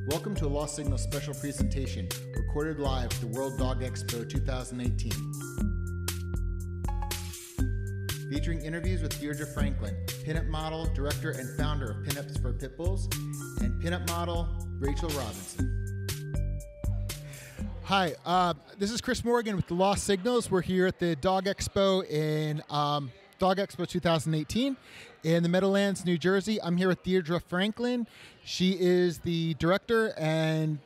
Welcome to a Lost Signal special presentation, recorded live at the World Dog Expo 2018. Featuring interviews with Deirdre Franklin, pinup model, director, and founder of Pinups for Pitbulls, and pinup model Rachel Robinson. Hi, this is Chris Morgan with the Lost Signals. We're here at the Dog Expo in Dog Expo 2018 in the Meadowlands, New Jersey. I'm here with Deirdre Franklin. She is the director and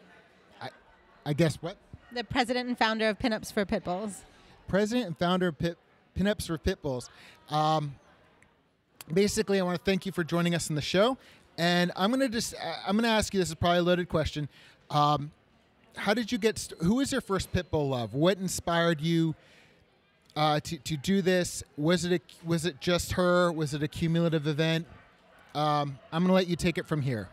I guess what? The president and founder of Pinups for Pitbulls. President and founder of Pinups for Pitbulls. Basically, I want to thank you for joining us in the show. And I'm going to ask you, this is probably a loaded question. How did you who was your first pit bull love? What inspired you to do this? Was it just her? Was it a cumulative event? I'm going to let you take it from here.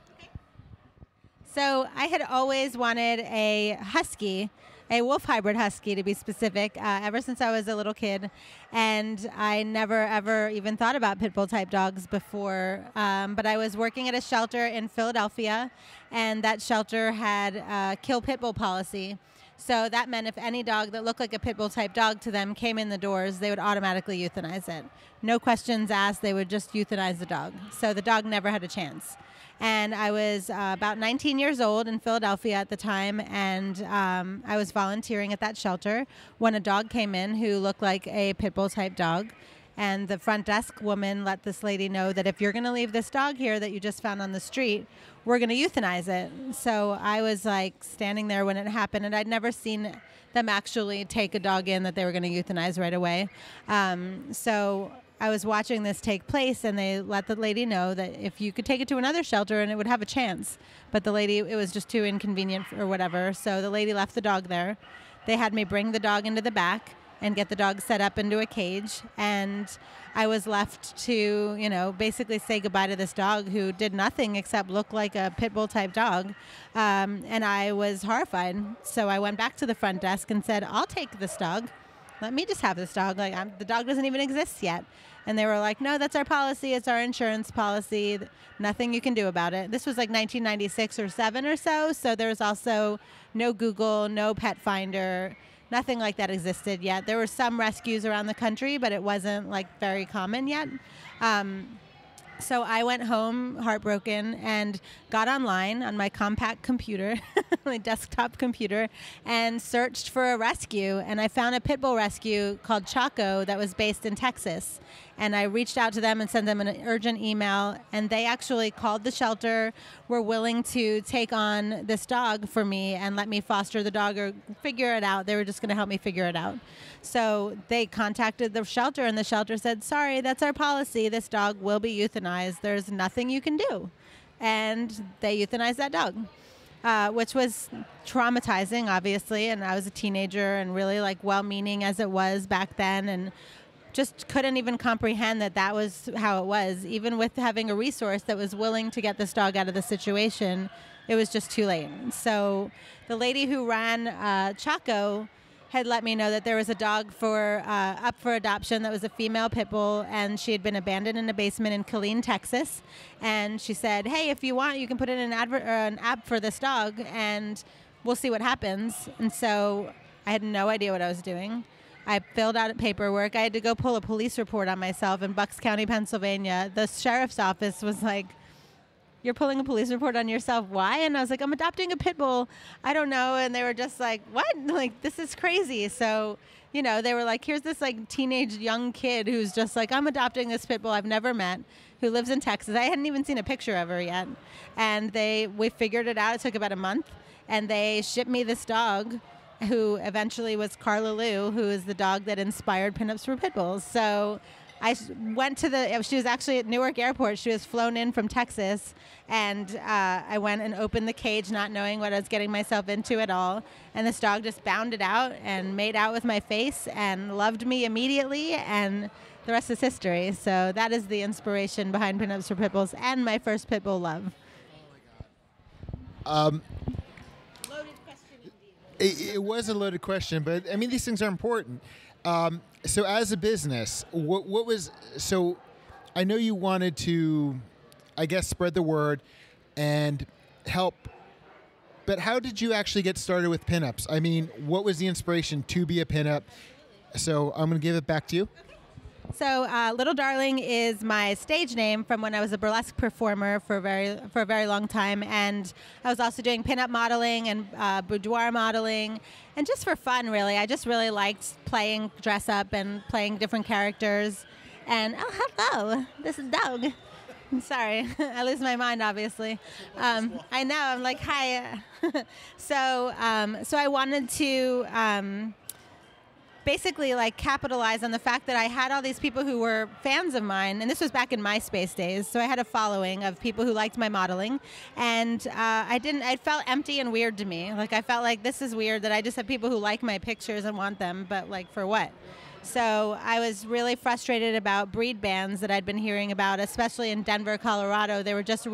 So I had always wanted a husky, a wolf hybrid husky to be specific, ever since I was a little kid. And I never, ever even thought about pit bull type dogs before. But I was working at a shelter in Philadelphia, and that shelter had a kill pit bull policy. So that meant if any dog that looked like a pit bull type dog to them came in the doors, they would automatically euthanize it. No questions asked, they would just euthanize the dog. So the dog never had a chance. And I was about 19 years old in Philadelphia at the time, and I was volunteering at that shelter when a dog came in who looked like a pit bull type dog. And the front desk woman let this lady know that if you're going to leave this dog here that you just found on the street, we're going to euthanize it. So I was like standing there when it happened, and I'd never seen them actually take a dog in that they were going to euthanize right away. So I was watching this take place, and they let the lady know that if you could take it to another shelter and it would have a chance. But the lady, it was just too inconvenient or whatever. So the lady left the dog there. They had me bring the dog into the back and get the dog set up into a cage. And I was left to, basically say goodbye to this dog who did nothing except look like a pit bull type dog. And I was horrified. So I went back to the front desk and said, I'll take this dog. Let me just have this dog. The dog doesn't even exist yet. And they were like, no, that's our policy. It's our insurance policy. Nothing you can do about it. This was like 1996 or 7 or so. So there was also no Google, no Pet Finder. Nothing like that existed yet. There were some rescues around the country, but it wasn't like very common yet. So I went home heartbroken and got online on my compact computer, my desktop computer, and searched for a rescue. And I found a pit bull rescue called Chaco that was based in Texas. And I reached out to them and sent them an urgent email. And they actually called the shelter, were willing to take on this dog for me and let me foster the dog or figure it out. They were just going to help me figure it out. So they contacted the shelter, and the shelter said, sorry, that's our policy. This dog will be euthanized. There's nothing you can do. And they euthanized that dog, which was traumatizing, obviously. And I was a teenager and really well-meaning as it was back then, and just couldn't even comprehend that was how it was. Even with having a resource that was willing to get this dog out of the situation, it was just too late. So the lady who ran Chaco had let me know that there was a dog up for adoption that was a female pit bull, and she had been abandoned in a basement in Killeen, Texas. And she said, hey, if you want, you can put in an ad for this dog, and we'll see what happens. And so I had no idea what I was doing. I filled out paperwork. I had to go pull a police report on myself in Bucks County, Pennsylvania. The sheriff's office was like, you're pulling a police report on yourself. Why? And I was like, I'm adopting a pit bull. I don't know. And they were just like, what? Like, this is crazy. So, they were like, here's this teenage young kid who's just like, I'm adopting this pit bull I've never met, who lives in Texas. I hadn't even seen a picture of her yet. And we figured it out. It took about a month. And they shipped me this dog, who eventually was Carla Lou, who is the dog that inspired Pinups for Pitbulls. So I went she was actually at Newark Airport. She was flown in from Texas, and I went and opened the cage not knowing what I was getting myself into at all. And this dog just bounded out and made out with my face and loved me immediately, and the rest is history. So that is the inspiration behind Pinups for Pitbulls and my first pit bull love. Oh, my God. Loaded question indeed. It was a loaded question, but, these things are important. So as a business, what was so? I know you wanted to, I guess, spread the word and help. But how did you actually get started with pinups? I mean, what was the inspiration to be a pinup? So I'm going to give it back to you. So Little Darling is my stage name from when I was a burlesque performer for a very long time, and I was also doing pinup modeling and boudoir modeling, and just for fun, really. I just really liked playing dress up and playing different characters. And oh, hello, this is Doug. I'm sorry, I lose my mind, obviously. I know, I'm like, hi. So I wanted to basically like capitalize on the fact that I had all these people who were fans of mine, and this was back in MySpace days, so I had a following of people who liked my modeling, and it felt empty and weird to me. Like, I felt like this is weird that I just have people who like my pictures and want them, but like, for what? So I was really frustrated about breed bans that I'd been hearing about, especially in Denver, Colorado. They were just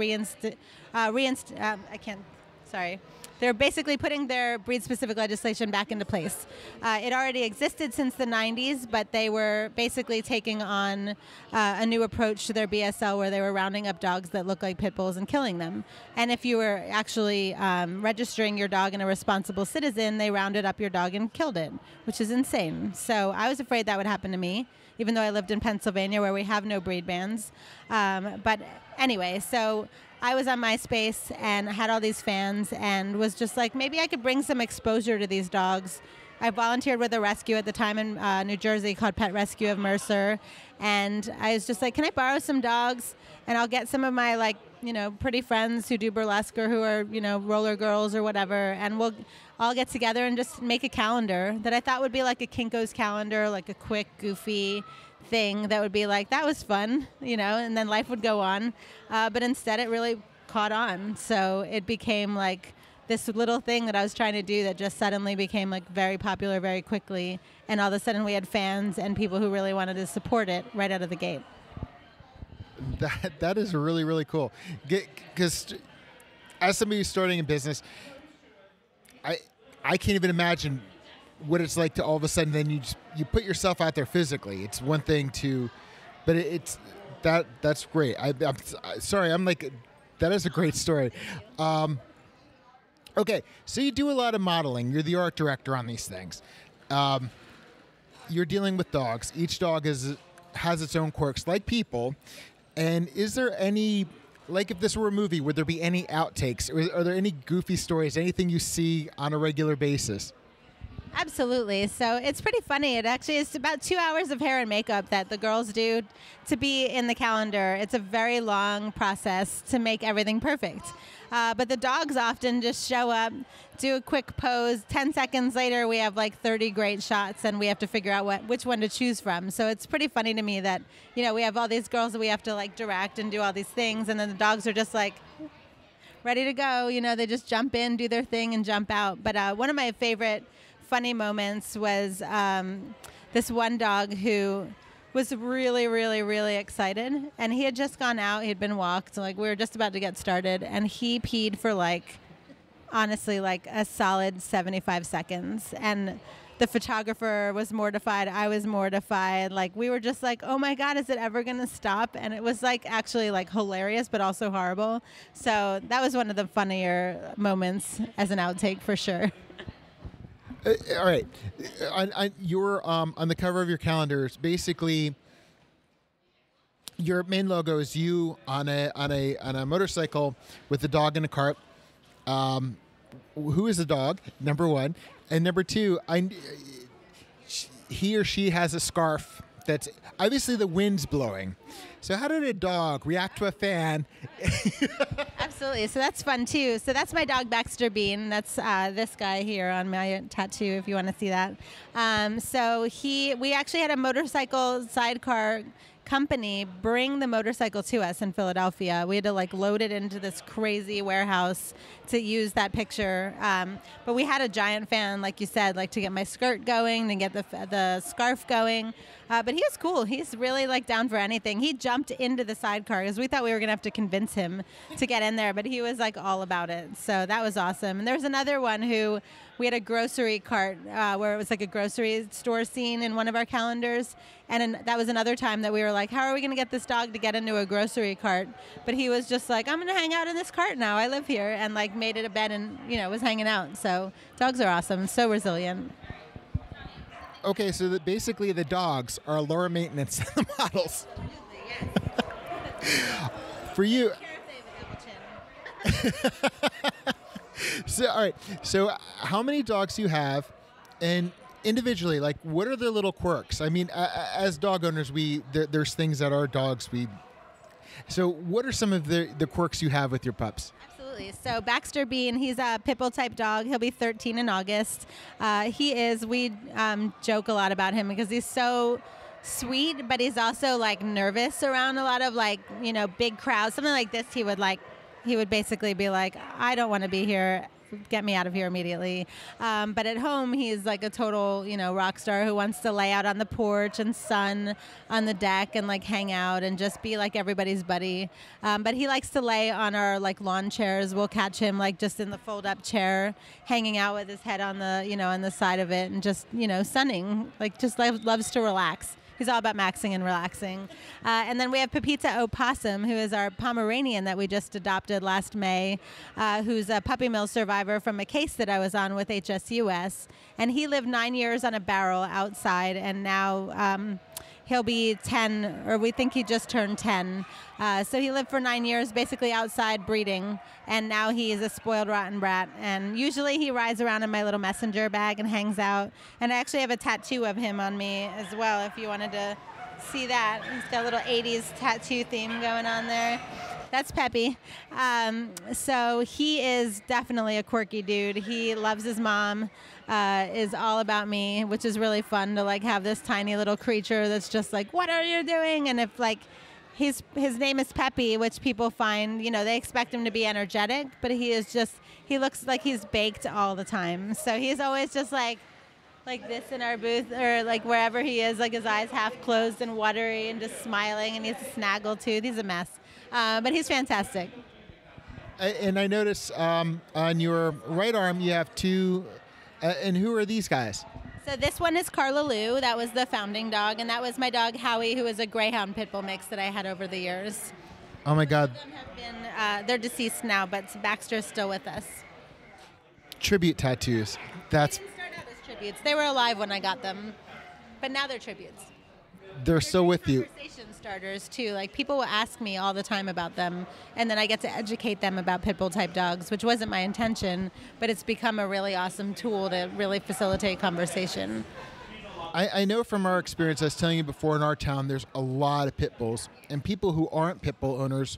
They're basically putting their breed-specific legislation back into place. It already existed since the 90s, but they were basically taking on a new approach to their BSL where they were rounding up dogs that look like pit bulls and killing them. And if you were actually registering your dog in a responsible citizen, they rounded up your dog and killed it, which is insane. So I was afraid that would happen to me, even though I lived in Pennsylvania where we have no breed bans. But anyway, so I was on MySpace and I had all these fans and was just like, maybe I could bring some exposure to these dogs. I volunteered with a rescue at the time in New Jersey called Pet Rescue of Mercer. And I was just like, can I borrow some dogs? And I'll get some of my, like, you know, pretty friends who do burlesque or who are, you know, roller girls or whatever. And we'll all get together and just make a calendar that I thought would be like a Kinko's calendar, like a quick, goofy thing that would be like, that was fun, you know, and then life would go on. But instead it really caught on. So it became like this little thing that I was trying to do that just suddenly became like very popular very quickly. And all of a sudden we had fans and people who really wanted to support it right out of the gate. That is really, really cool. Because as somebody who's starting a business, I can't even imagine what it's like to all of a sudden then you put yourself out there physically. It's one thing to, but that's great. I'm sorry. I'm like, that is a great story. Okay, so you do a lot of modeling. You're the art director on these things. You're dealing with dogs. Each dog has its own quirks, like people. And is there any, like if this were a movie, would there be any outtakes? Are there any goofy stories, anything you see on a regular basis? Absolutely. So it's pretty funny. It actually is about 2 hours of hair and makeup that the girls do to be in the calendar. It's a very long process to make everything perfect. But the dogs often just show up, do a quick pose. 10 seconds later, we have like 30 great shots, and we have to figure out which one to choose from. So it's pretty funny to me that, you know, we have all these girls that we have to like direct and do all these things, and then the dogs are just like ready to go. You know, they just jump in, do their thing, and jump out. But one of my favorite funny moments was this one dog who was really, really, really excited, and he had just gone out. He had been walked, like we were just about to get started, and he peed for like, honestly, like a solid 75 seconds. And the photographer was mortified. I was mortified. Like, we were just like, oh my God, is it ever going to stop? And it was like actually like hilarious, but also horrible. So that was one of the funnier moments as an outtake for sure. All right, you're on the cover of your calendars. Basically, your main logo is you on a motorcycle with the dog in a cart. Who is the dog? Number one, and number two, he or she has a scarf that's obviously the wind's blowing. So how did a dog react to a fan? Absolutely. So that's fun too. So that's my dog Baxter Bean. That's this guy here on my tattoo, if you want to see that. So we actually had a motorcycle sidecar company bring the motorcycle to us in Philadelphia. We had to like load it into this crazy warehouse to use that picture. But we had a giant fan, like you said, like to get my skirt going, to get the scarf going. But he was cool. He's really like down for anything. He jumped into the sidecar because we thought we were going to have to convince him to get in there, but he was like all about it. So that was awesome. And there was another one who we had a grocery cart where it was like a grocery store scene in one of our calendars. And that was another time that we were like, how are we going to get this dog to get into a grocery cart? But he was just like, I'm going to hang out in this cart now. I live here. And like made it a bed and, was hanging out. So dogs are awesome. So resilient. Okay, so basically the dogs are lower maintenance than the models. Yes. For you. So, all right. So how many dogs do you have? And individually, like, what are their little quirks? I mean, as dog owners, there's things that our dogs, so what are some of the quirks you have with your pups? Absolutely. So Baxter Bean, he's a Pitbull type dog. He'll be 13 in August. We joke a lot about him because he's so sweet, but he's also like nervous around a lot of like, big crowds. Something like this, he would basically be like, I don't want to be here. Get me out of here immediately. But at home, he's like a total, rock star who wants to lay out on the porch and sun on the deck and like hang out and just be like everybody's buddy. But he likes to lay on our like lawn chairs. We'll catch him like just in the fold up chair, hanging out with his head on the, on the side of it and just, sunning, like just loves to relax. He's all about maxing and relaxing. And then we have Pepita Opossum, who is our Pomeranian that we just adopted last May, who's a puppy mill survivor from a case that I was on with HSUS. And he lived 9 years on a barrel outside, and now he'll be 10, or we think he just turned 10. So he lived for 9 years basically outside breeding, and now he's a spoiled rotten brat. And usually he rides around in my little messenger bag and hangs out. And I actually have a tattoo of him on me as well, if you wanted to see that. He's got a little 80s tattoo theme going on there. That's Peppy. So he is definitely a quirky dude. He loves his mom, is all about me, which is really fun to like have this tiny little creature that's just like, what are you doing? And if like his name is Peppy, which people find, they expect him to be energetic, but he looks like he's baked all the time. So he's always just like this in our booth or like wherever he is, like his eyes half closed and watery and just smiling, and he has a snaggle tooth. He's a mess. But he's fantastic. And I notice on your right arm you have two, and who are these guys? So this one is Carla Lou. That was the founding dog, and that was my dog Howie, who is a Greyhound Pitbull mix that I had over the years. Oh my God! Both of them have been, they're deceased now, but Baxter's still with us. Tribute tattoos. They didn't start out as tributes. They were alive when I got them, but now they're tributes. They're still with you. Conversation starters too. Like people will ask me all the time about them, and then I get to educate them about Pitbull type dogs, which wasn't my intention, but it's become a really awesome tool to really facilitate conversation. I know from our experience, I was telling you before, in our town, there's a lot of pit bulls, and people who aren't pit bull owners,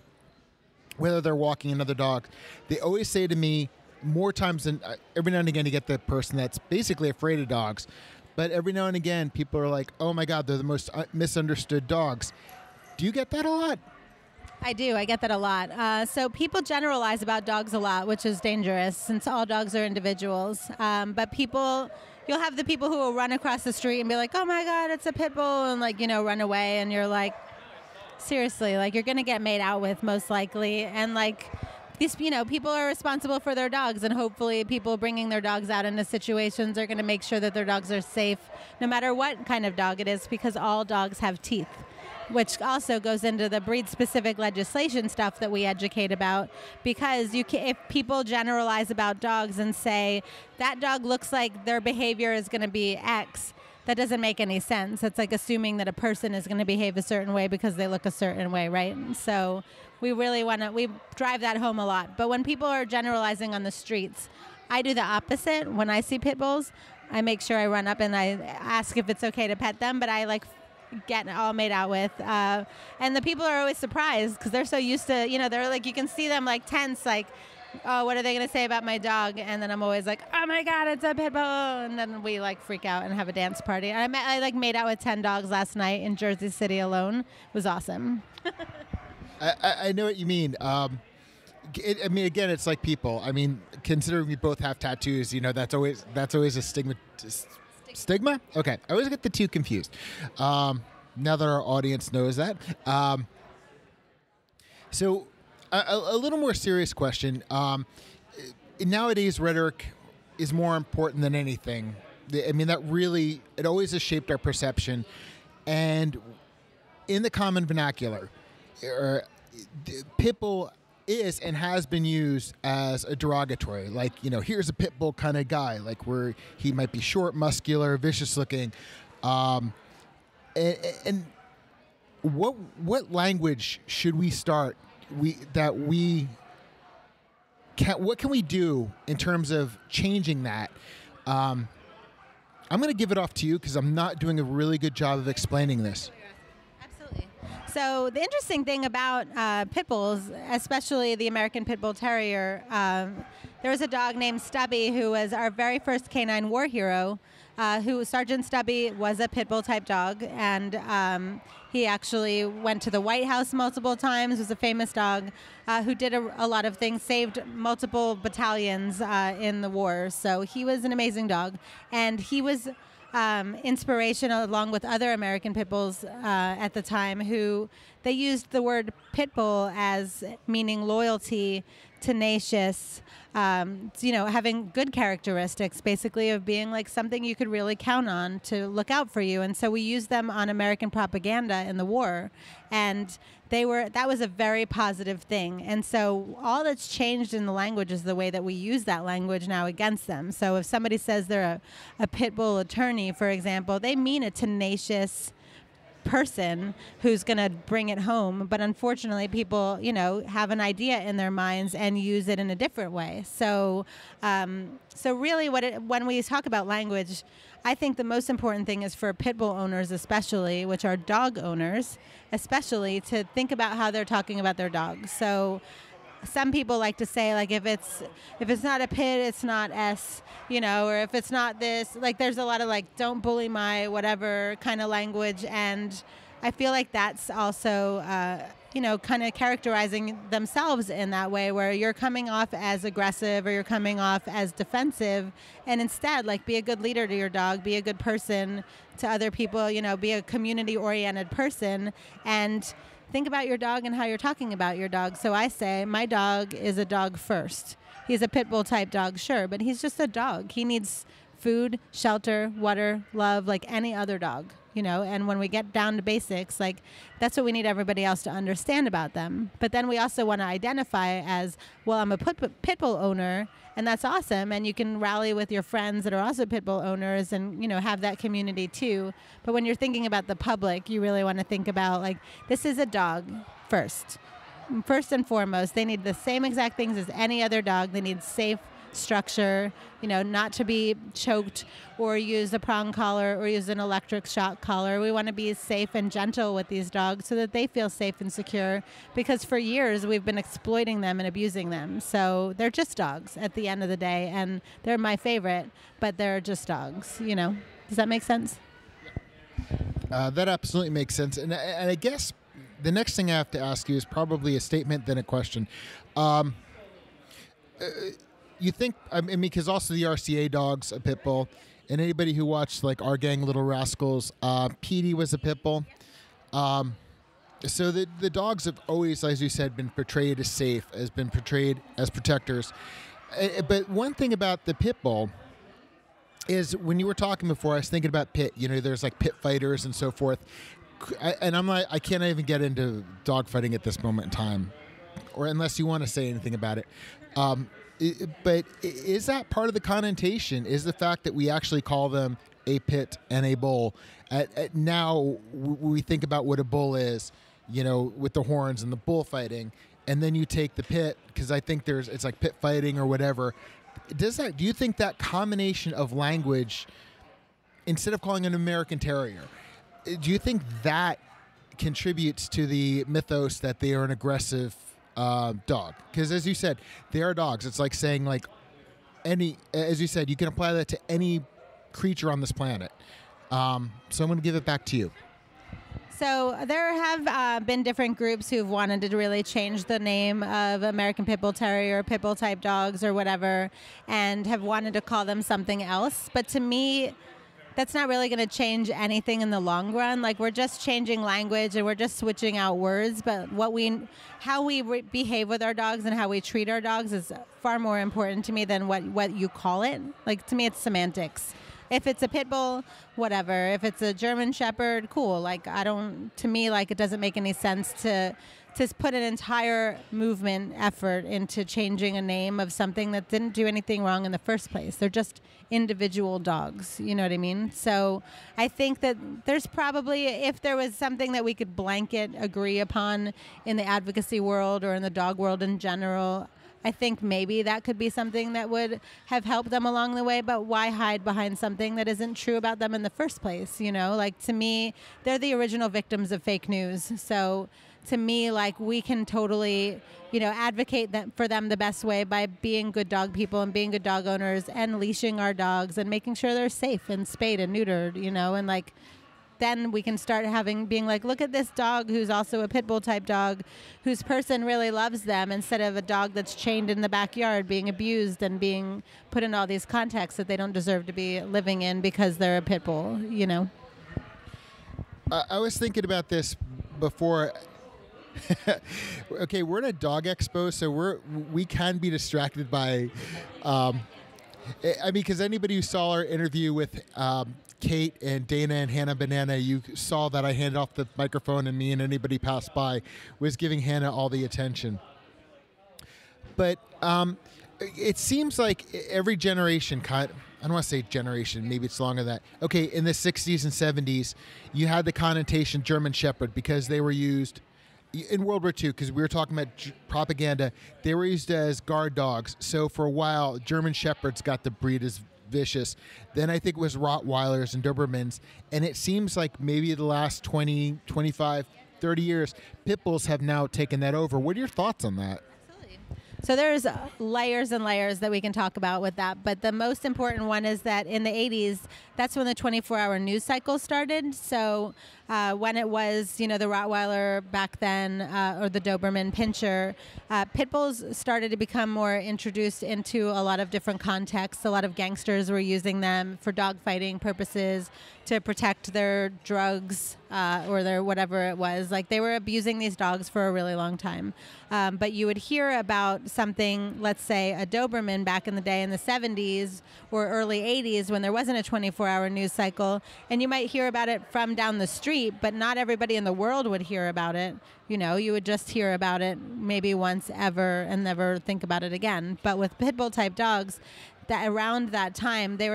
whether they're walking another dog, they always say to me more times than every now and again, you get the person that's basically afraid of dogs. But every now and again, people are like, oh my God, they're the most misunderstood dogs. Do you get that a lot? I do. I get that a lot. So people generalize about dogs a lot, which is dangerous since all dogs are individuals. But you'll have the people who will run across the street and be like, oh my God, it's a pit bull, and like, run away. And you're like, seriously, like you're going to get made out with most likely. And like, these, people are responsible for their dogs, and hopefully people bringing their dogs out into situations are going to make sure that their dogs are safe, no matter what kind of dog it is, because all dogs have teeth, which also goes into the breed-specific legislation stuff that we educate about, because if people generalize about dogs and say, that dog looks like their behavior is going to be X, that doesn't make any sense. It's like assuming that a person is going to behave a certain way because they look a certain way, right? So we really we drive that home a lot. But when people are generalizing on the streets, I do the opposite. When I see pit bulls, I make sure I run up and I ask if it's okay to pet them, but I like get all made out with. And the people are always surprised because they're so used to, they're like, you can see them like tense, like, oh, what are they going to say about my dog? And then I'm always like, oh my God, it's a pit bull. And then we like freak out and have a dance party. I like made out with 10 dogs last night in Jersey City alone. It was awesome. I know what you mean. I mean, again, it's like people. I mean, considering we both have tattoos, that's always a stigma. Stigma? Okay, I always get the two confused. Now that our audience knows that. So, a little more serious question. Nowadays, rhetoric is more important than anything. I mean, it always has shaped our perception. And in the common vernacular, pit bull is and has been used as a derogatory. Like, here's a pit bull kind of guy, like where he might be short, muscular, vicious looking. And what language should we start? What can we do in terms of changing that? I'm going to give it off to you because I'm not doing a really good job of explaining this. Absolutely. So the interesting thing about pit bulls, especially the American Pit Bull Terrier, there was a dog named Stubby who was our very first canine war hero. Sergeant Stubby was a pit bull type dog, and he actually went to the White House multiple times, was a famous dog who did a lot of things, saved multiple battalions in the war. So he was an amazing dog, and he was inspirational along with other American pit bulls at the time who they used the word pit bull as meaning loyalty, tenacious, having good characteristics, basically, of being like something you could really count on to look out for you. And so we used them on American propaganda in the war, and that was a very positive thing. And so all that's changed in the language is the way that we use that language now against them. So if somebody says they're a pit bull attorney, for example, they mean a tenacious person who's going to bring it home, but unfortunately people have an idea in their minds and use it in a different way. So really when we talk about language, I think the most important thing is for pit bull owners especially, which are dog owners especially, to think about how they're talking about their dogs. So some people like to say, like, if it's not a pit, it's not S, or if it's not this, like, there's a lot of like, don't bully my whatever kind of language. And I feel like that's also, kind of characterizing themselves in that way, where you're coming off as aggressive or you're coming off as defensive, and instead, like, be a good leader to your dog, be a good person to other people, be a community-oriented person, and think about your dog and how you're talking about your dog. So I say, my dog is a dog first. He's a pit bull type dog, sure, but he's just a dog. He needs food, shelter, water, love, like any other dog, and when we get down to basics, like, that's what we need everybody else to understand about them. But then we also want to identify as, well, I'm a pit bull owner, and that's awesome, and you can rally with your friends that are also pit bull owners and, have that community too. But when you're thinking about the public, you really want to think about, like, this is a dog first. First and foremost, they need the same exact things as any other dog. They need safe structure, not to be choked or use a prong collar or use an electric shock collar. We want to be safe and gentle with these dogs so that they feel safe and secure, because for years we've been exploiting them and abusing them. So they're just dogs at the end of the day, and they're my favorite, but they're just dogs, Does that make sense? That absolutely makes sense. And I guess the next thing I have to ask you is probably a statement then a question. You think, I mean, because also the RCA dog's a pit bull, and anybody who watched like Our Gang Little Rascals, Petey was a pit bull. So the dogs have always, as you said, been portrayed as safe, has been portrayed as protectors. But one thing about the pit bull is, when you were talking before, I was thinking about pit. There's like pit fighters and so forth. And I'm like, I can't even get into dog fighting at this moment in time, or unless you want to say anything about it. But is that part of the connotation? Is the fact that we actually call them a pit and a bull? Now we think about what a bull is, with the horns and the bullfighting, and then you take the pit, because I think it's like pit fighting or whatever. Do you think that combination of language, instead of calling it an American Terrier, do you think that contributes to the mythos that they are an aggressive dog? Because as you said, they are dogs. It's like saying like as you said, you can apply that to any creature on this planet. So I'm going to give it back to you. So there have been different groups who've wanted to really change the name of American Pit Bull Terrier, Pit Bull type dogs or whatever, and have wanted to call them something else. But to me, that's not really going to change anything in the long run. Like, we're just changing language and we're just switching out words. But how we behave with our dogs and how we treat our dogs is far more important to me than what you call it. Like, to me, it's semantics. If it's a pit bull, whatever. If it's a German Shepherd, cool. Like, to me, like, it doesn't make any sense to put an entire movement effort into changing a name of something that didn't do anything wrong in the first place. They're just individual dogs. You know what I mean? So I think that there's probably, if there was something that we could blanket agree upon in the advocacy world or in the dog world in general, I think maybe that could be something that would have helped them along the way, but why hide behind something that isn't true about them in the first place? You know, like, to me, they're the original victims of fake news. So to me, like, we can totally, advocate for them the best way by being good dog people and being good dog owners and leashing our dogs and making sure they're safe and spayed and neutered, and like, then we can start being like, look at this dog who's also a pit bull type dog, whose person really loves them, instead of a dog that's chained in the backyard being abused and being put in all these contexts that they don't deserve to be living in because they're a pit bull, I was thinking about this before. Okay, we're at a dog expo, so we can be distracted by, because anybody who saw our interview with Kate and Dana and Hannah Banana, you saw that I handed off the microphone and me and anybody passed by was giving Hannah all the attention. But it seems like every generation I don't want to say generation, maybe it's longer than that. Okay, in the 60s and 70s, you had the connotation German Shepherd because they were used in World War II, because we were talking about propaganda. They were used as guard dogs. So for a while, German Shepherds got the breed as vicious. Then I think it was Rottweilers and Dobermans. And it seems like maybe the last 20, 25, 30 years, Pit Bulls have now taken that over. What are your thoughts on that? So there's layers and layers that we can talk about with that. But the most important one is that in the 80s, that's when the 24-hour news cycle started. So when it was, the Rottweiler back then or the Doberman Pinscher, Pit Bulls started to become more introduced into a lot of different contexts. A lot of gangsters were using them for dog fighting purposes, to protect their drugs or their whatever it was. Like, they were abusing these dogs for a really long time. But you would hear about something, let's say a Doberman back in the day in the 70s or early 80s when there wasn't a 24-hour news cycle, and you might hear about it from down the street, but not everybody in the world would hear about it. You would just hear about it maybe once ever and never think about it again. But with Pit Bull type dogs, that around that time they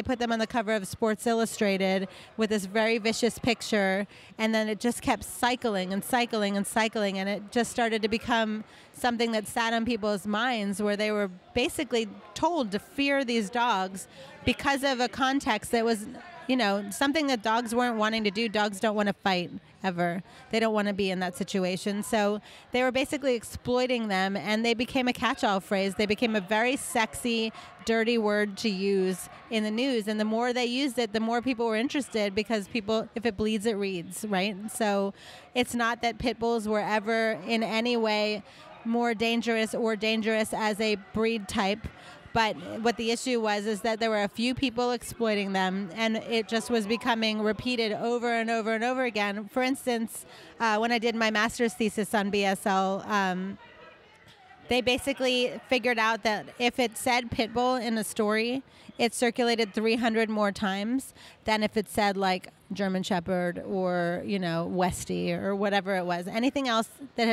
put them on the cover of Sports Illustrated with this very vicious picture, and then it just kept cycling and cycling and cycling, and it just started to become something that sat on people's minds, where they were basically told to fear these dogs because of a context that was something that dogs weren't wanting to do. Dogs don't want to fight ever. They don't want to be in that situation. So they were basically exploiting them, and they became a catch-all phrase. They became a very sexy, dirty word to use in the news. And the more they used it, the more people were interested, because people, if it bleeds, it reads, right? So it's not that Pit Bulls were ever in any way more dangerous or dangerous as a breed type. But what the issue was is that there were a few people exploiting them, and it just was becoming repeated over and over and over again. For instance, when I did my master's thesis on BSL, they basically figured out that if it said pit bull in a story, it circulated 300 more times than if it said like German Shepherd or, Westie or whatever it was. Anything else that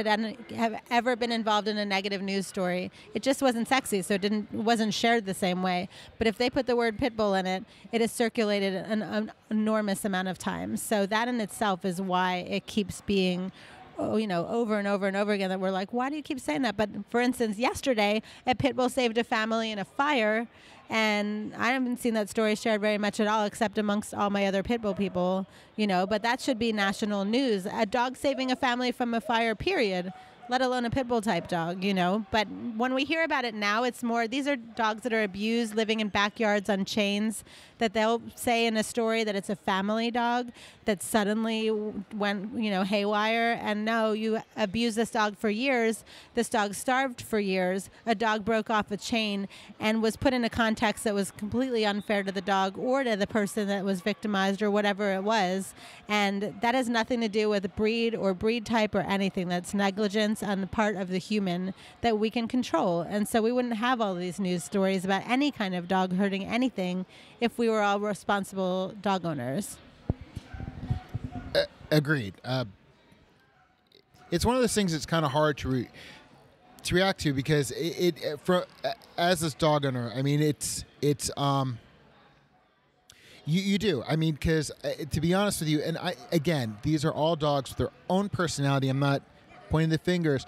have ever been involved in a negative news story, it just wasn't sexy, so it wasn't shared the same way. But if they put the word pit bull in it, it is circulated an enormous amount of times. So that in itself is why it keeps being over and over and over again, that we're like, why do you keep saying that? But for instance, yesterday, a pit bull saved a family in a fire, and I haven't seen that story shared very much at all, except amongst all my other pit bull people, but that should be national news. A dog saving a family from a fire, period. let alone a pit bull type dog, But when we hear about it now, it's more, these are dogs that are abused, living in backyards on chains, that they'll say in a story that it's a family dog that suddenly went, haywire. And no, you abused this dog for years. This dog starved for years. A dog broke off a chain and was put in a context that was completely unfair to the dog or to the person that was victimized or whatever it was. And that has nothing to do with breed or breed type or anything. That's negligence on the part of the human that we can control. And so we wouldn't have all these news stories about any kind of dog hurting anything if we were all responsible dog owners. Agreed. It's one of those things that's kind of hard to react to because as this dog owner, I mean, you do. I mean, because to be honest with you, and again, these are all dogs with their own personality. I'm not pointing the fingers,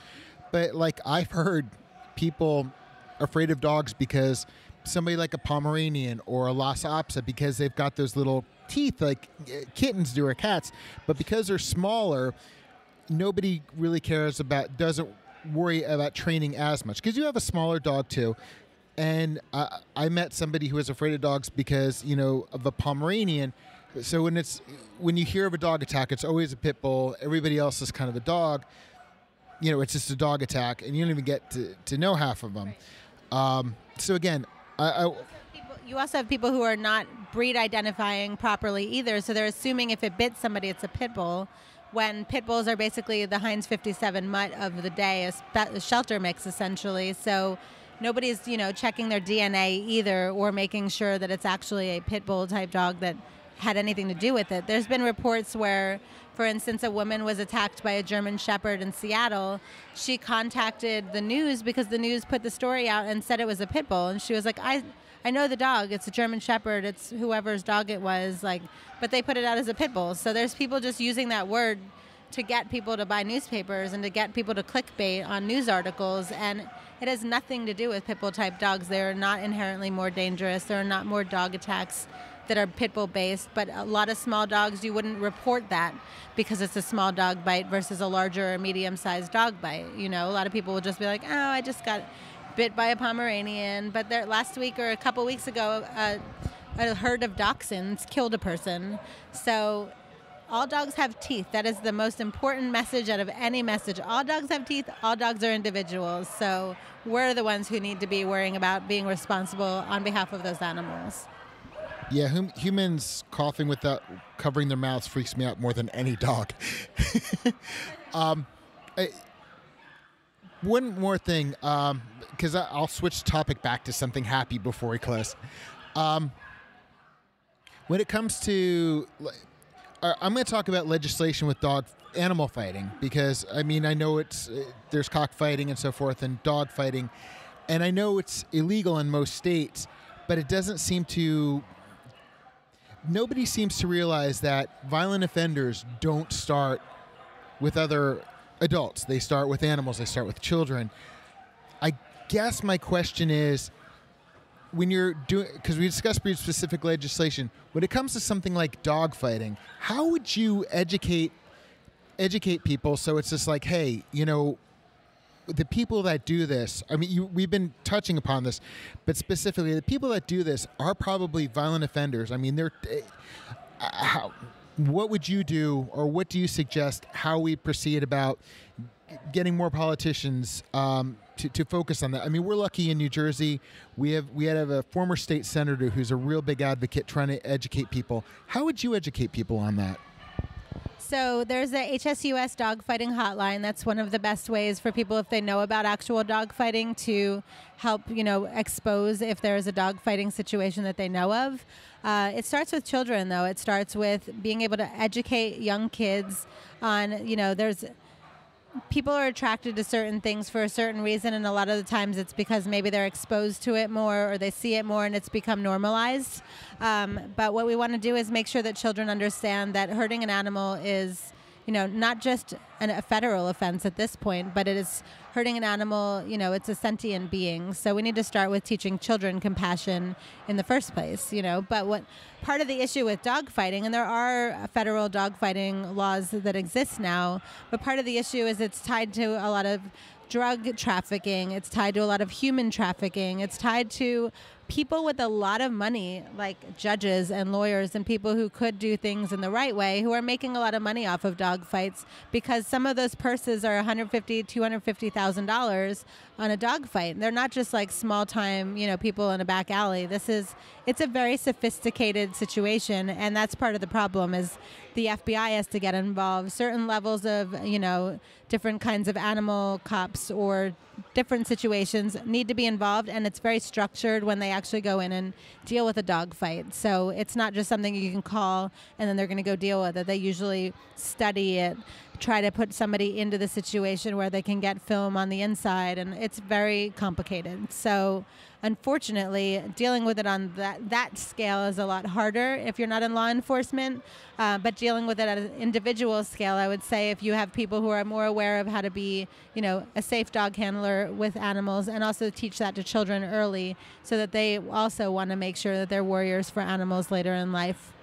but like I've heard people afraid of dogs because somebody like a Pomeranian or a Lhasa Apso, because they've got those little teeth like kittens do or cats, but because they're smaller, nobody really doesn't worry about training as much. Because you have a smaller dog too. And I met somebody who was afraid of dogs because, of a Pomeranian. So when you hear of a dog attack, it's always a pit bull. Everybody else is kind of a dog. It's just a dog attack, and you don't even get to know half of them. So again, you also have people who are not breed identifying properly either. So they're assuming if it bit somebody, it's a pit bull, when pit bulls are basically the Heinz 57 mutt of the day, a shelter mix essentially. So nobody's, checking their DNA either or making sure that it's actually a pit bull type dog that had anything to do with it. There's been reports where, for instance, a woman was attacked by a German Shepherd in Seattle. She contacted the news because the news put the story out and said it was a pit bull. And she was like, I know the dog. It's a German Shepherd. It's whoever's dog it was. But they put it out as a pit bull. So there's people just using that word to get people to buy newspapers and to get people to clickbait on news articles. And it has nothing to do with pit bull type dogs. They're not inherently more dangerous. There are not more dog attacks that are pit bull based, but a lot of small dogs, you wouldn't report that because it's a small dog bite versus a larger or medium sized dog bite. A lot of people will just be like, oh, I just got bit by a Pomeranian. But last week or a couple weeks ago, a herd of dachshunds killed a person. So all dogs have teeth. That is the most important message out of any message. All dogs have teeth. All dogs are individuals. So we're the ones who need to be worrying about being responsible on behalf of those animals. Yeah, humans coughing without covering their mouths freaks me out more than any dog. One more thing, because I'll switch the topic back to something happy before we close. When it comes to, I'm going to talk about legislation with animal fighting, because I know there's cockfighting and so forth and dog fighting, and I know it's illegal in most states, but it doesn't seem to. Nobody seems to realize that violent offenders don't start with other adults. They start with animals. They start with children. I guess my question is, when you're doing, because we discussed breed-specific legislation, when it comes to something like dog fighting, how would you educate people so it's just like, hey, the people that do this, we've been touching upon this, but specifically the people that do this are probably violent offenders. What would you do, or what do you suggest how we proceed about getting more politicians to focus on that? We're lucky in New Jersey. We have a former state senator who's a real big advocate trying to educate people. How would you educate people on that? So there's a HSUS dogfighting hotline. That's one of the best ways for people, if they know about actual dogfighting, to help, expose if there is a dogfighting situation that they know of. It starts with children, though. It starts with being able to educate young kids on, there's people are attracted to certain things for a certain reason, and a lot of the times it's because maybe they're exposed to it more or they see it more and it's become normalized. But what we want to do is make sure that children understand that hurting an animal is, not just a federal offense at this point, but it is hurting an animal. It's a sentient being. So we need to start with teaching children compassion in the first place. But what part of the issue with dog fighting, and there are federal dog fighting laws that exist now, but part of the issue is it's tied to a lot of drug trafficking. It's tied to a lot of human trafficking. It's tied to people with a lot of money, like judges and lawyers and people who could do things in the right way, who are making a lot of money off of dog fights, because some of those purses are $150,000, $250,000 on a dog fight. They're not just like small time, people in a back alley. It's a very sophisticated situation, and that's part of the problem is the FBI has to get involved. Certain levels of, different kinds of animal cops or different situations need to be involved, and it's very structured when they actually go in and deal with a dog fight. So it's not just something you can call and then they're going to go deal with it. They usually study it, try to put somebody into the situation where they can get film on the inside, and it's very complicated. So unfortunately, dealing with it on that scale is a lot harder if you're not in law enforcement. But dealing with it at an individual scale, I would say if you have people who are more aware of how to be, a safe dog handler with animals, and also teach that to children early so that they also want to make sure that they're warriors for animals later in life.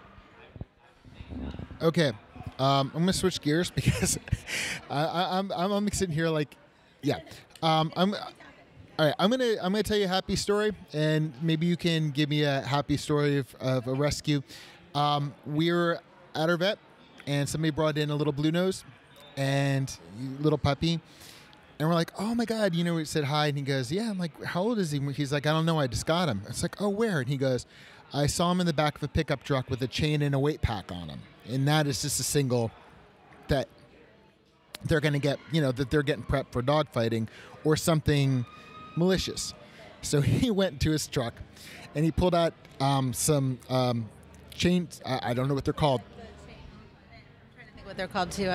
Okay. I'm going to switch gears because I'm sitting here like, yeah. All right, I'm gonna tell you a happy story, and maybe you can give me a happy story of a rescue. We were at our vet, and somebody brought in a little blue nose and little puppy, and we're like, "Oh my God!" We said hi, and he goes, "Yeah." I'm like, "How old is he?" He's like, "I don't know. I just got him." It's like, "Oh, where?" And he goes, "I saw him in the back of a pickup truck with a chain and a weight pack on him," and that is just a single that they're going to get, that they're getting prepped for dog fighting or something malicious. So he went to his truck and he pulled out some chains. I don't know what they're called. I'm trying to think what they're called too.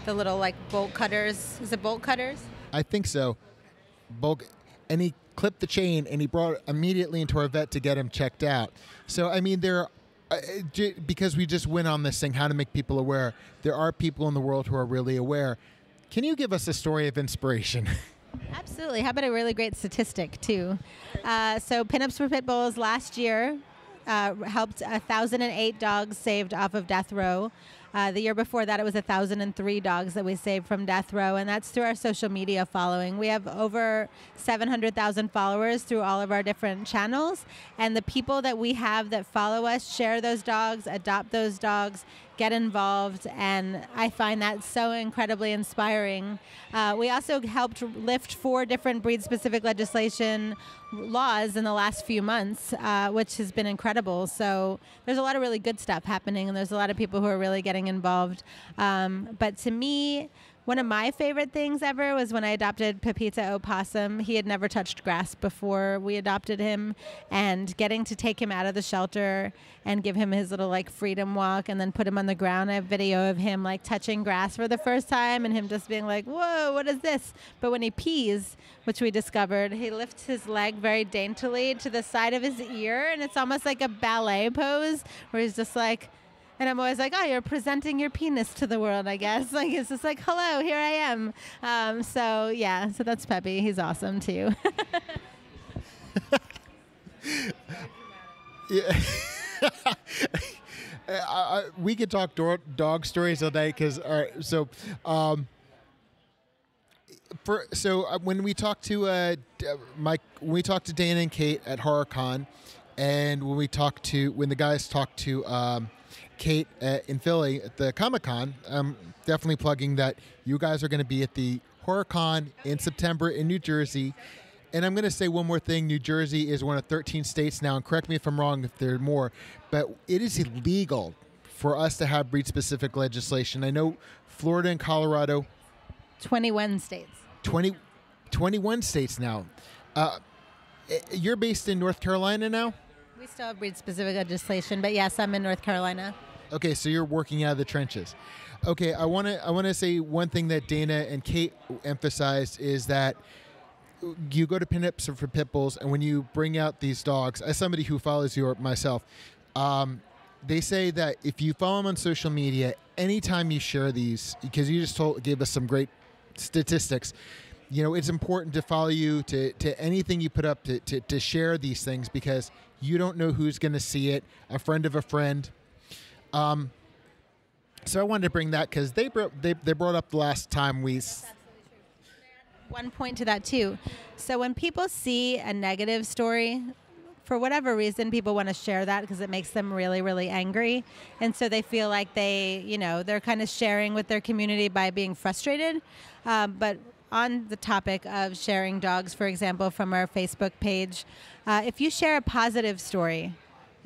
The little like bolt cutters. Is it bolt cutters? I think so. And he clipped the chain and he brought it immediately into our vet to get him checked out. So, I mean, because we just went on this thing, how to make people aware, there are people in the world who are really aware. Can you give us a story of inspiration? Absolutely. How about a really great statistic, too? So Pinups for Pitbulls last year helped 1,008 dogs saved off of death row. The year before that, it was 1,003 dogs that we saved from death row, and that's through our social media following. We have over 700,000 followers through all of our different channels, and the people that we have that follow us share those dogs, adopt those dogs, get involved, and I find that so incredibly inspiring. We also helped lift 4 different breed-specific legislation laws in the last few months, which has been incredible. So there's a lot of really good stuff happening, and there's a lot of people who are really getting involved. But to me, one of my favorite things ever was when I adopted Pepita Opossum. He had never touched grass before we adopted him, and getting to take him out of the shelter and give him his little like freedom walk and then put him on the ground. I have video of him like touching grass for the first time and him just being like, whoa, what is this? But when he pees, which we discovered, he lifts his leg very daintily to the side of his ear, and it's almost like a ballet pose where he's just like, and I'm always like, oh, you're presenting your penis to the world, I guess. Like, it's just like, hello, here I am. So that's Peppy. He's awesome, too. Yeah. We could talk dog stories all day because, all right, so when we talked to when we talked to Dana and Kate at HorrorCon, and when the guys talked to Kate in Philly at the Comic-Con, I'm definitely plugging that you guys are going to be at the HorrorCon in September in New Jersey. And I'm going to say one more thing. New Jersey is one of 13 states now, and correct me if I'm wrong if there are more, but it is illegal for us to have breed-specific legislation. I know Florida and Colorado. 21 states. 21 states now. You're based in North Carolina now? We still have breed-specific legislation, but yes, I'm in North Carolina. Okay, so you're working out of the trenches. Okay, I want to say one thing that Dana and Kate emphasized is that you go to Pinups for Pitbulls, and when you bring out these dogs, as somebody who follows you or myself, they say that if you follow them on social media, anytime you share these, because you just gave us some great statistics, it's important to follow you to anything you put up to share these things, because you don't know who's going to see it, a friend of a friend. So I wanted to bring that because they brought up the last time we. One point to that too. So when people see a negative story, for whatever reason, people want to share that because it makes them really, really angry. And so they feel like they're kind of sharing with their community by being frustrated. But on the topic of sharing dogs, for example, from our Facebook page, if you share a positive story,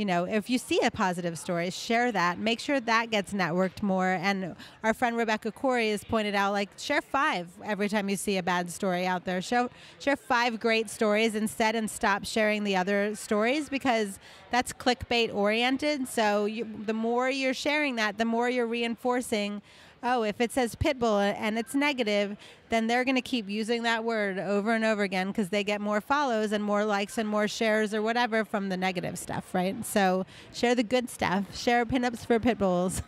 if you see a positive story, share that. Make sure that gets networked more. And our friend Rebecca Corey has pointed out, share 5 every time you see a bad story out there. Share 5 great stories instead, and stop sharing the other stories, because that's clickbait oriented. So the more you're sharing that, the more you're reinforcing, if it says Pitbull and it's negative, then they're going to keep using that word over and over again because they get more follows and more likes and more shares or whatever from the negative stuff, right? So share the good stuff. Share Pinups for Pitbulls.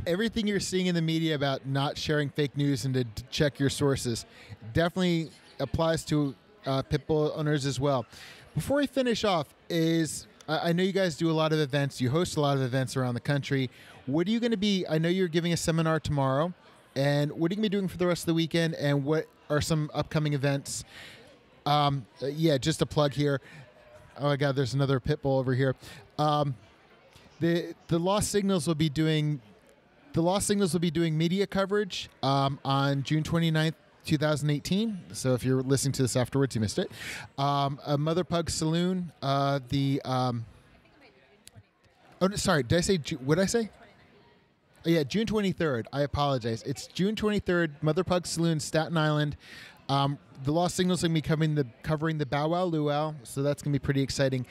Everything you're seeing in the media about not sharing fake news and to check your sources definitely applies to Pitbull owners as well. Before we finish off, I know you guys do a lot of events. You host a lot of events around the country. What are you going to be? I know you're giving a seminar tomorrow. And what are you going to be doing for the rest of the weekend? And what are some upcoming events? Just a plug here. Oh my God, there's another pit bull over here. The Lost Signals will be doing media coverage on June 29th, 2018. So if you're listening to this afterwards, you missed it. A Mother Pug Saloon. Did I say? What did I say? Yeah, June 23rd. I apologize. It's June 23rd, Mother Pug Saloon, Staten Island. The Lost Signals are going to be covering the Bow Wow Luau, so that's going to be pretty exciting.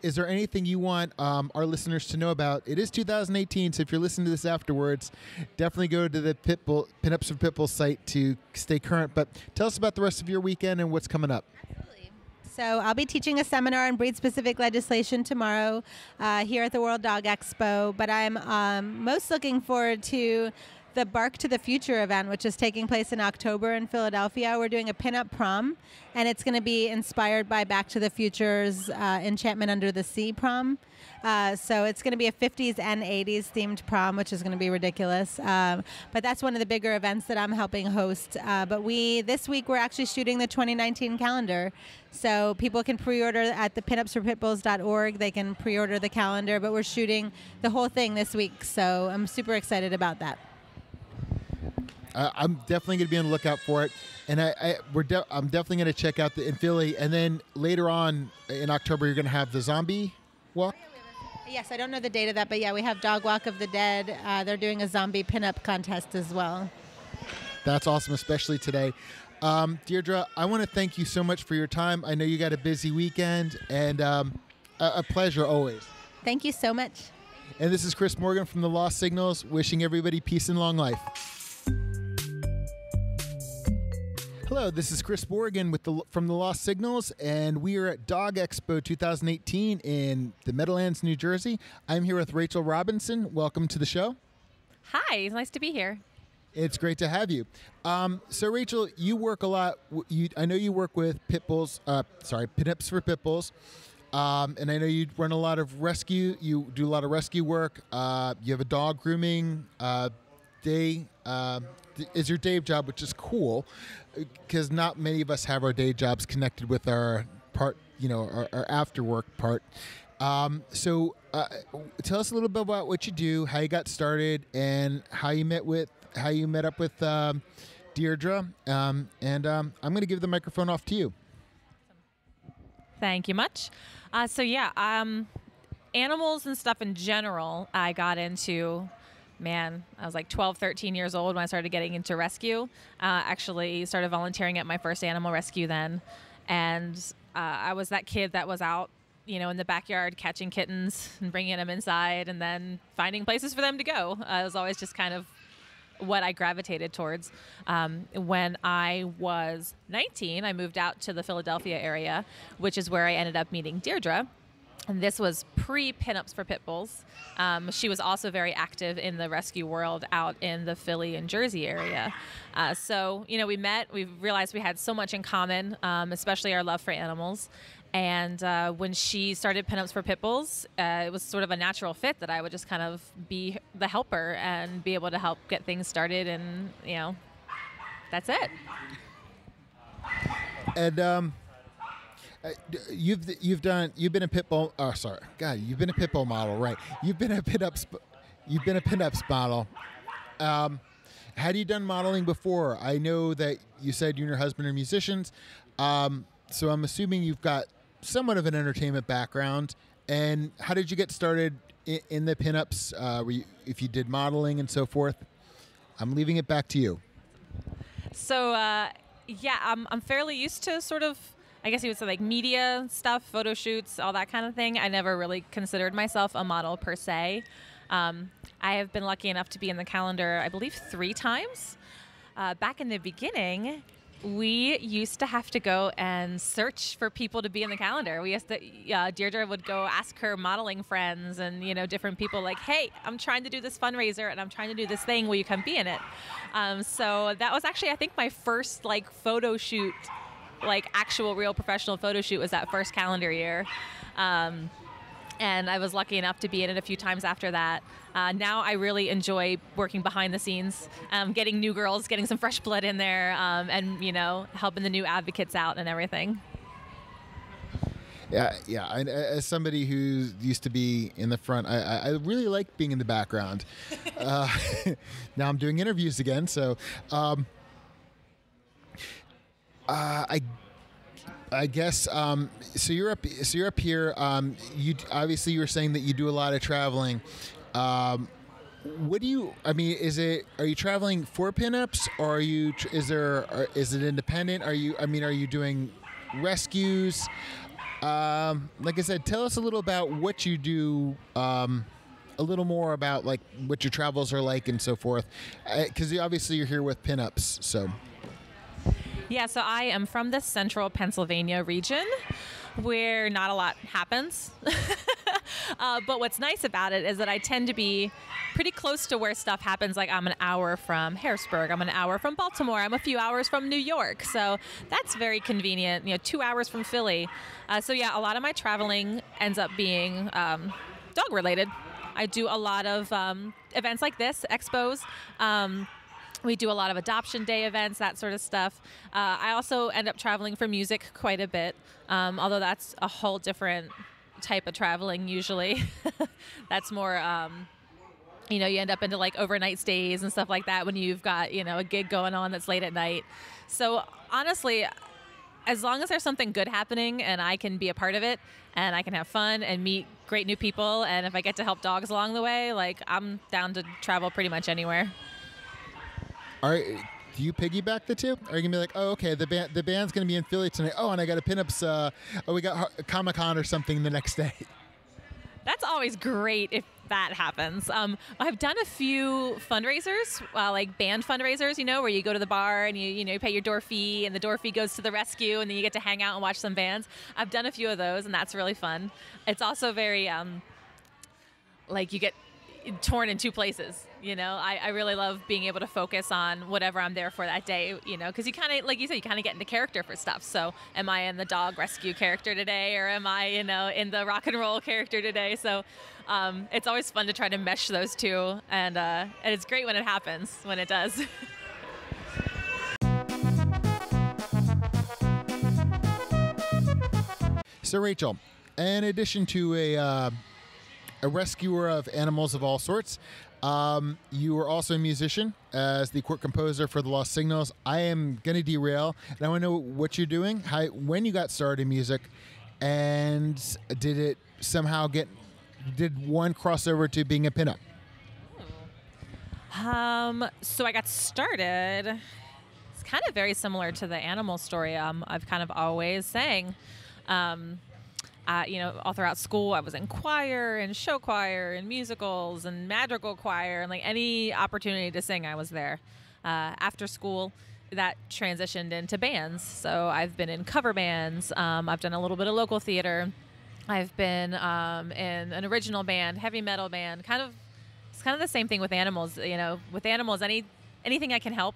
Is there anything you want our listeners to know about? It is 2018, so if you're listening to this afterwards, definitely go to the Pinups for Pitbull site to stay current. But tell us about the rest of your weekend and what's coming up. So I'll be teaching a seminar on breed-specific legislation tomorrow here at the World Dog Expo, but I'm most looking forward to the Bark to the Future event, which is taking place in October in Philadelphia. We're doing a pinup prom, and it's going to be inspired by Back to the Future's Enchantment Under the Sea prom. So it's going to be a 50s and 80s themed prom, which is going to be ridiculous. But that's one of the bigger events that I'm helping host. But this week we're actually shooting the 2019 calendar. So people can pre-order at the pinupsforpitbulls.org. They can pre-order the calendar, but we're shooting the whole thing this week. So I'm super excited about that. I'm definitely going to be on the lookout for it, and I'm definitely going to check out in Philly, and then later on in October you're going to have the zombie walk. Yes, I don't know the date of that, but yeah, we have Dog Walk of the Dead. They're doing a zombie pinup contest as well. That's awesome, especially today. Deirdre, I want to thank you so much for your time. I know you got a busy weekend, and a pleasure always. Thank you so much. And this is Chris Morgan from the Lost Signals, wishing everybody peace and long life. Hello, this is Chris Morgan from the Lost Signals, and we are at Dog Expo 2018 in the Meadowlands, New Jersey. I'm here with Rachel Robinson. Welcome to the show. Hi, it's nice to be here. It's great to have you. So, Rachel, you work a lot. I know you work with Pinups for Pitbulls, and I know you run a lot of rescue. You do a lot of rescue work. You have a dog grooming day. Is your day job, which is cool, because not many of us have our day jobs connected with our part, our after work part. So tell us a little bit about what you do, how you got started, and how you met up with Deirdre. And I'm going to give the microphone off to you. Thank you much. Animals and stuff in general, I got into. I was like 12, 13 years old when I started getting into rescue. Actually started volunteering at my first animal rescue then. And I was that kid that was out, in the backyard catching kittens and bringing them inside and then finding places for them to go. It was always just kind of what I gravitated towards. When I was 19, I moved out to the Philadelphia area, which is where I ended up meeting Deirdre. And this was pre-Pinups for Pitbulls. She was also very active in the rescue world out in the Philly and Jersey area. So, we met. We realized we had so much in common, especially our love for animals. And when she started Pinups for Pitbulls, it was sort of a natural fit that I would just kind of be the helper and be able to help get things started. And, that's it. And you've been a Pitbull. Oh, sorry, God, you've been a Pitbull model, right? You've been a Pinups model. Had you done modeling before? I know that you said you and your husband are musicians, so I'm assuming you've got somewhat of an entertainment background. And how did you get started in the Pinups? If you did modeling and so forth? I'm leaving it back to you. So I'm fairly used to sort of, I guess you would say, like media stuff, photo shoots, all that kind of thing. I never really considered myself a model per se. I have been lucky enough to be in the calendar, I believe, 3 times. Back in the beginning, we used to have to go and search for people to be in the calendar. We used to, Deirdre would go ask her modeling friends and, different people like, hey, I'm trying to do this fundraiser and I'm trying to do this thing. Will you come be in it? So that was actually, I think, my first photo shoot, actual real professional photo shoot was that first calendar year. And I was lucky enough to be in it a few times after that. Now I really enjoy working behind the scenes, getting new girls, getting some fresh blood in there, and, helping the new advocates out and everything. Yeah. And as somebody who used to be in the front, I really like being in the background. Now I'm doing interviews again, so I guess so. You're up here. You obviously you were saying that you do a lot of traveling. What do you? I mean, are you traveling for Pinups, or is it independent? Are you doing rescues? Like I said, tell us a little about what you do. A little more about what your travels are like and so forth, because obviously you're here with Pinups, so. Yeah, so I am from the central Pennsylvania region where not a lot happens. But what's nice about it is that I tend to be pretty close to where stuff happens. Like I'm an hour from Harrisburg. I'm an hour from Baltimore. I'm a few hours from New York. So that's very convenient, 2 hours from Philly. So yeah, a lot of my traveling ends up being dog related. I do a lot of events like this, expos. We do a lot of adoption day events, that sort of stuff. I also end up traveling for music quite a bit, although that's a whole different type of traveling usually. That's more, you end up into overnight stays and stuff like that when you've got, a gig going on that's late at night. So honestly, as long as there's something good happening and I can be a part of it and I can have fun and meet great new people, and if I get to help dogs along the way, I'm down to travel pretty much anywhere. All right, do you piggyback the two? Are you gonna be like, oh, okay, the band's gonna be in Philly tonight. Oh, and I got a Pinups. We got Comic-Con or something the next day. That's always great if that happens. I've done a few fundraisers, like band fundraisers, where you go to the bar and you pay your door fee, and the door fee goes to the rescue, and then you get to hang out and watch some bands. I've done a few of those, and that's really fun. It's also very you get torn in 2 places. I really love being able to focus on whatever I'm there for that day, because you kind of, like you said, you kind of get into character for stuff. So am I in the dog rescue character today, or am I, in the rock and roll character today? So it's always fun to try to mesh those two, and it's great when it happens, when it does. So Rachel, in addition to a rescuer of animals of all sorts, you are also a musician as the court composer for the Lost Signals. I am going to derail, and I want to know what you're doing, when you got started in music, and did it somehow did one cross over to being a pinup? So I got started, it's kind of very similar to the animal story I've kind of always sang. All throughout school, I was in choir and show choir and musicals and madrigal choir, and any opportunity to sing, I was there. After school, that transitioned into bands. So I've been in cover bands. I've done a little bit of local theater. I've been in an original band, heavy metal band. It's kind of the same thing with animals. With animals, anything I can help.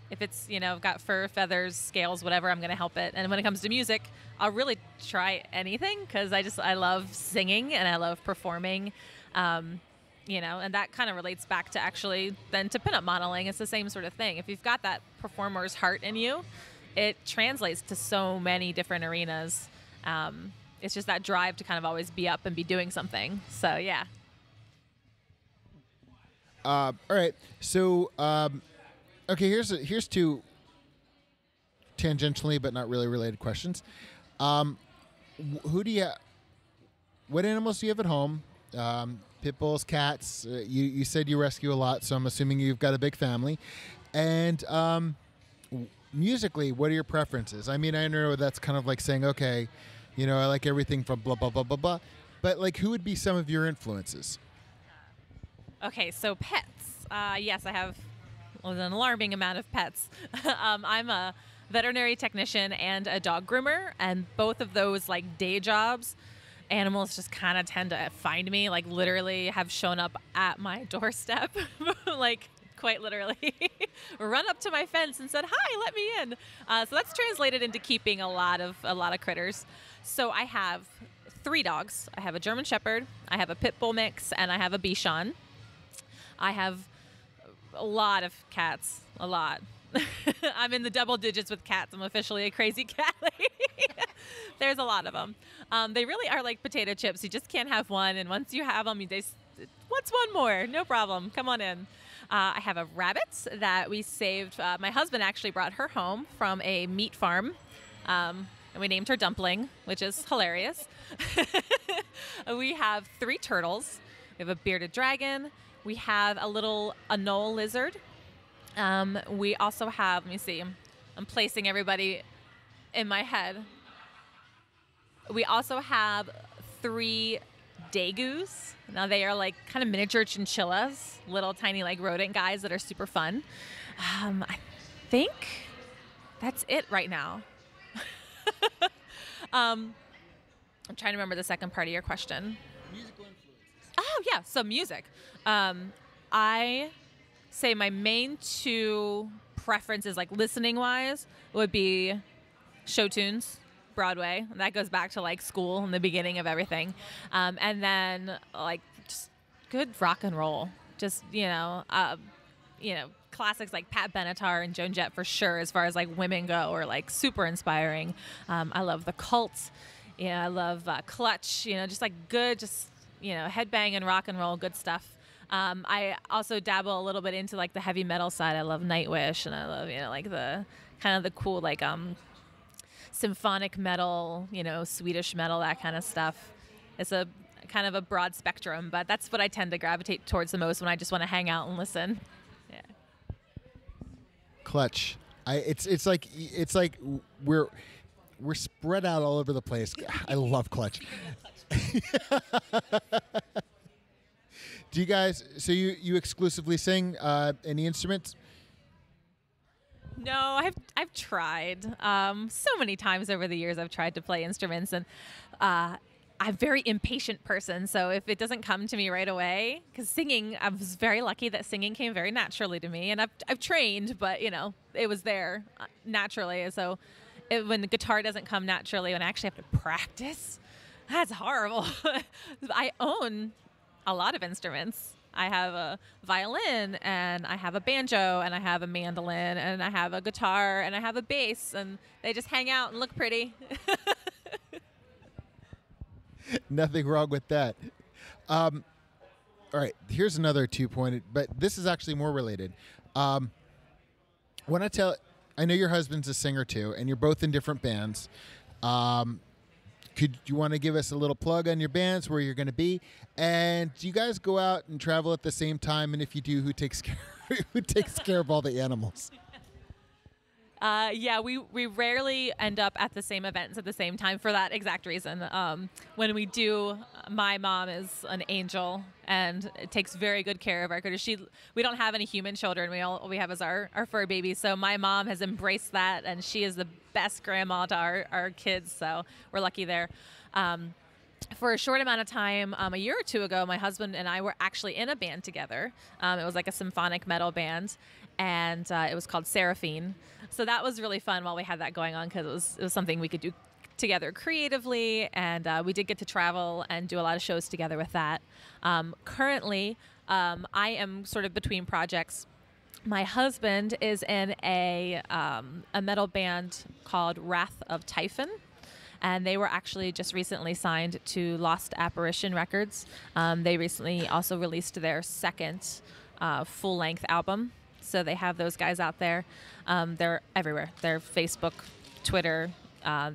If it's, got fur, feathers, scales, whatever, I'm going to help it. And when it comes to music, I'll really try anything because I love singing and I love performing. And that kind of relates back to actually then to pinup modeling. It's the same sort of thing. If you've got that performer's heart in you, it translates to so many different arenas. It's just that drive to kind of always be up and be doing something. So, yeah. All right. So, okay, here's two tangentially but not really related questions. What animals do you have at home? Pit bulls, cats. You said you rescue a lot, so I'm assuming you've got a big family. And musically, what are your preferences? I mean, I know that's kind of like saying, okay, I like everything from blah, blah, blah, blah, blah. But, like, who would be some of your influences? Okay, so pets. Yes, I have an alarming amount of pets. I'm a veterinary technician and a dog groomer, and both of those, like, day jobs, animals just kind of tend to find me, like, literally have shown up at my doorstep, like, quite literally run up to my fence and said, "Hi, let me in." So that's translated into keeping a lot of critters. So I have 3 dogs. I have a German Shepherd, I have a Pitbull mix, and I have a Bichon. I have a lot of cats, a lot. I'm in the double digits with cats. I'm officially a crazy cat lady. There's a lot of them. They really are like potato chips. You just can't have one, and once you have them, what's one more? No problem. Come on in. I have a rabbit that we saved. My husband actually brought her home from a meat farm, and we named her Dumpling, which is hilarious. We have 3 turtles. We have a bearded dragon. We have a little anole lizard. We also have, let me see, I'm placing everybody in my head. We also have 3 dagoos. Now they are like kind of miniature chinchillas, little tiny like rodent guys that are super fun. I think that's it right now. I'm trying to remember the second part of your question. Musical influences. Oh, yeah. So music. I say my main 2 preferences, like listening-wise, would be show tunes, Broadway. And that goes back to like school and the beginning of everything. And then like just good rock and roll. Just, classics like Pat Benatar and Joan Jett for sure, as far as like women go, or like super inspiring. I love the Cult. I love Clutch. Just like good, headbang and rock and roll, good stuff. I also dabble a little bit into like the heavy metal side. I love Nightwish, and I love like the kind of the cool like symphonic metal, Swedish metal, that kind of stuff. It's a kind of a broad spectrum, but that's what I tend to gravitate towards the most when I just want to hang out and listen. Yeah. Clutch. It's like we're spread out all over the place. I love Clutch. Do you guys? So you exclusively sing any instruments? No, I've tried so many times over the years. I've tried to play instruments, and I'm a very impatient person. So if it doesn't come to me right away, because singing, I was very lucky that singing came very naturally to me, and I've trained, but it was there naturally. So when the guitar doesn't come naturally, when I actually have to practice, that's horrible. I own a lot of instruments. I have a violin, and I have a banjo, and I have a mandolin, and I have a guitar, and I have a bass, and they just hang out and look pretty. Nothing wrong with that. All right, here's another 2-pointed, but this is actually more related. I know your husband's a singer too, and you're both in different bands. Could you want to give us a little plug on your bands, where you're going to be? And do you guys go out and travel at the same time? And if you do, who takes care of all the animals? Yeah, we rarely end up at the same events at the same time for that exact reason. When we do, my mom is an angel and takes very good care of our critters. We don't have any human children. We have as our fur babies. So my mom has embraced that, and she is the best grandma to our kids. So we're lucky there. for a short amount of time, a year or two ago, my husband and I were actually in a band together. It was like a symphonic metal band, and it was called Seraphine. So that was really fun while we had that going on, because it was something we could do together creatively, and we did get to travel and do a lot of shows together with that. Currently, I am sort of between projects. My husband is in a metal band called Wrath of Typhon, and they were actually just recently signed to Lost Apparition Records. They recently also released their second full-length album, so they have those guys out there. They're everywhere. They're Facebook, Twitter.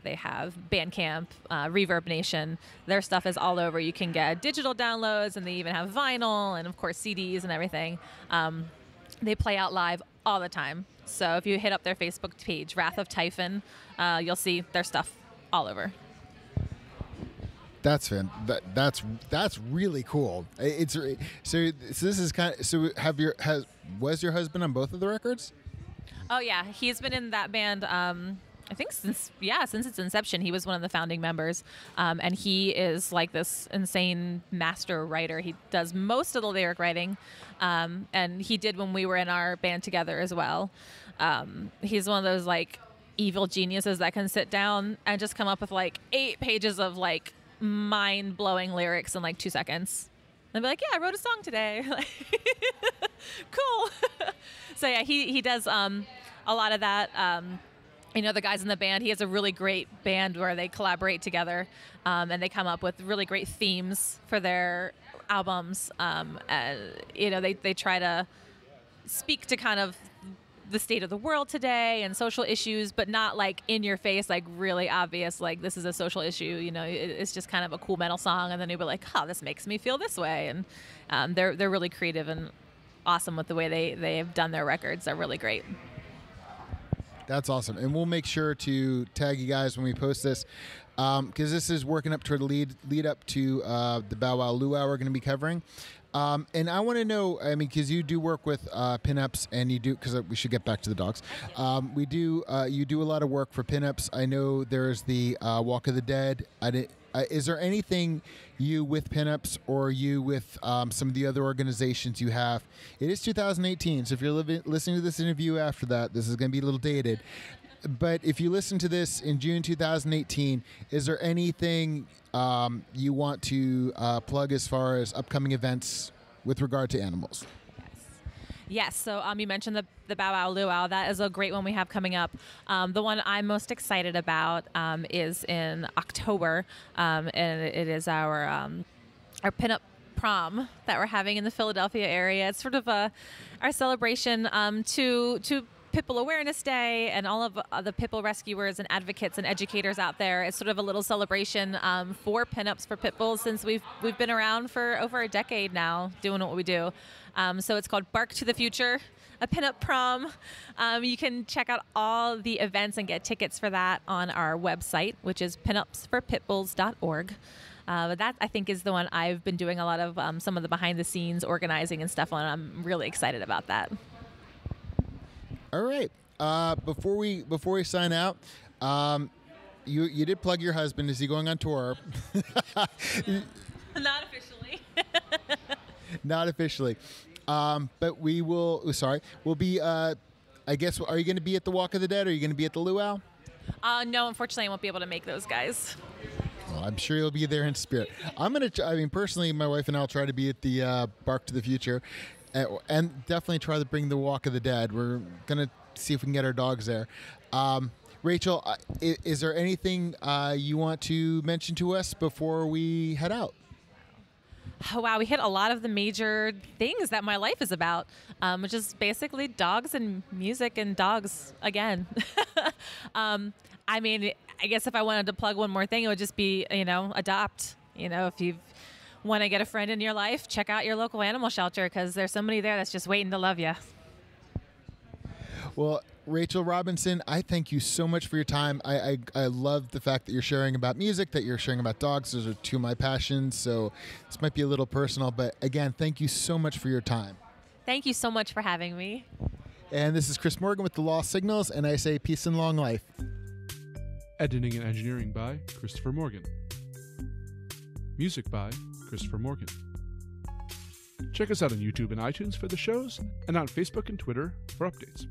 They have Bandcamp, Reverb Nation. Their stuff is all over. You can get digital downloads, and they even have vinyl and, of course, CDs and everything. They play out live all the time. So if you hit up their Facebook page, Wrath of Typhon, you'll see their stuff all over. That's that's really cool. It's so this is kind of, so was your husband on both of the records? Oh yeah, he's been in that band. I think since its inception. He was one of the founding members, and he is like this insane master writer. He does most of the lyric writing, and he did when we were in our band together as well. He's one of those like evil geniuses that can sit down and just come up with like 8 pages of like mind-blowing lyrics in like 2 seconds. And be like, yeah, I wrote a song today. Cool. So yeah, he does a lot of that. The guys in the band, he has a really great band where they collaborate together, and they come up with really great themes for their albums. They try to speak to kind of the state of the world today and social issues, but not like in your face, like really obvious, like this is a social issue. It's just kind of a cool metal song, and then you'll be like, oh, this makes me feel this way. And they're really creative and awesome with the way they've done their records. They're really great. That's awesome. And we'll make sure to tag you guys when we post this, because this is working up toward the lead up to the Bow Wow Luau we're going to be covering. And I want to know, because you do work with Pinups, and you do, because we should get back to the dogs. You do a lot of work for Pinups. I know there's the Walk of the Dead. Is there anything you with Pinups or you with some of the other organizations you have? It is 2018, so if you're listening to this interview after that, this is going to be a little dated. But if you listen to this in June 2018, is there anything you want to plug as far as upcoming events with regard to animals? Yes. So you mentioned the Bow Wow Luau. That is a great one we have coming up. The one I'm most excited about is in October, and it is our Pinup prom that we're having in the Philadelphia area. It's sort of our celebration to Pitbull Awareness Day and all of the Pitbull rescuers and advocates and educators out there. It's sort of a little celebration for pinups for Pitbulls, since we've been around for over a decade now doing what we do. So it's called Bark to the Future, a pinup prom. You can check out all the events and get tickets for that on our website, which is pinupsforpitbulls.org. That, I think, is the one I've been doing a lot of some of the behind-the-scenes organizing and stuff on. I'm really excited about that. All right. Before we sign out, you did plug your husband. Is he going on tour? Not officially. Not officially. But we will. Sorry, we'll be. I guess. Are you going to be at the Walk of the Dead? Or are you going to be at the Luau? No, unfortunately, I won't be able to make those guys. Well, I'm sure you'll be there in spirit. I'm gonna. Personally, my wife and I'll try to be at the Bark to the Future. And definitely try to bring the Walk of the Dead. We're going to see if we can get our dogs there. Rachel, is there anything you want to mention to us before we head out? Oh, wow, we hit a lot of the major things that my life is about, which is basically dogs and music and dogs again. I guess if I wanted to plug one more thing, it would just be, adopt. If you've want to get a friend in your life, check out your local animal shelter, because there's somebody there that's just waiting to love you. Well, Rachel Robinson, I thank you so much for your time. I love the fact that you're sharing about music, that you're sharing about dogs. Those are two of my passions, so this might be a little personal, but again, thank you so much for your time. Thank you so much for having me. And this is Chris Morgan with The Lost Signals, and I say peace and long life. Editing and engineering by Christopher Morgan. Music by Christopher Morgan. Check us out on YouTube and iTunes for the shows, and on Facebook and Twitter for updates.